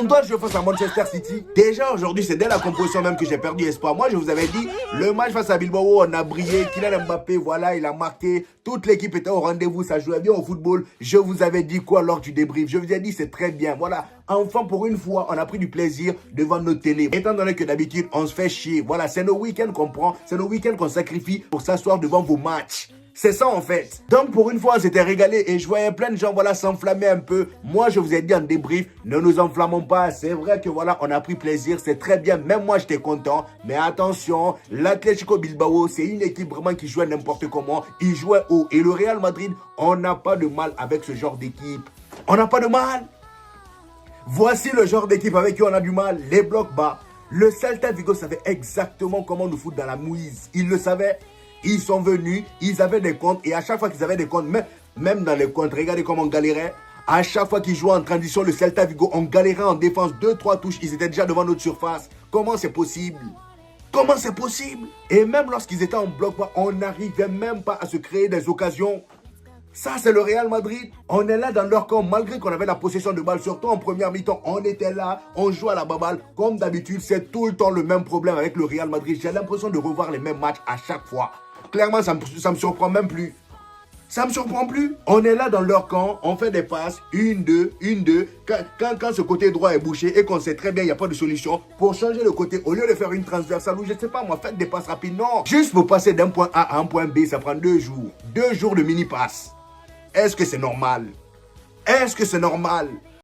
On doit jouer face à Manchester City. Déjà aujourd'hui, c'est dès la composition même que j'ai perdu espoir. Moi, je vous avais dit, le match face à Bilbao, on a brillé. Kylian Mbappé, voilà, il a marqué. Toute l'équipe était au rendez-vous, ça jouait bien au football. Je vous avais dit quoi lors du débrief? Je vous ai dit, c'est très bien. Voilà, enfin, pour une fois, on a pris du plaisir devant nos télé. Étant donné que d'habitude, on se fait chier. Voilà, c'est nos week-ends qu'on prend, c'est nos week-ends qu'on sacrifie pour s'asseoir devant vos matchs. C'est ça en fait. Donc pour une fois on s'était régalé et je voyais plein de gens voilà s'enflammer un peu. Moi je vous ai dit en débrief, ne nous enflammons pas. C'est vrai que voilà on a pris plaisir, c'est très bien. Même moi j'étais content. Mais attention, l'Atlético Bilbao c'est une équipe vraiment qui jouait n'importe comment. Ils jouaient haut. Et le Real Madrid, on n'a pas de mal avec ce genre d'équipe. On n'a pas de mal. Voici le genre d'équipe avec qui on a du mal. Les blocs bas. Le Celta Vigo savait exactement comment nous foutre dans la mouise. Ils le savaient. Ils sont venus, ils avaient des comptes et à chaque fois qu'ils avaient des comptes, même dans les comptes, regardez comment on galérait. À chaque fois qu'ils jouaient en transition, le Celta Vigo, on galérait en défense, 2-3 touches, ils étaient déjà devant notre surface. Comment c'est possible? Comment c'est possible? Et même lorsqu'ils étaient en bloc, on n'arrivait même pas à se créer des occasions. Ça, c'est le Real Madrid. On est là dans leur camp, malgré qu'on avait la possession de balle, surtout en première mi-temps. On était là, on jouait à la baballe. Comme d'habitude, c'est tout le temps le même problème avec le Real Madrid. J'ai l'impression de revoir les mêmes matchs à chaque fois. Clairement, ça me surprend même plus. Ça me surprend plus. On est là dans leur camp, on fait des passes, une, deux. Quand ce côté droit est bouché et qu'on sait très bien qu'il n'y a pas de solution, pour changer le côté, au lieu de faire une transversale ou je ne sais pas moi, faites des passes rapides. Non, juste pour passer d'un point A à un point B, ça prend 2 jours. 2 jours de mini-passe. Est-ce que c'est normal? Est-ce que c'est normal?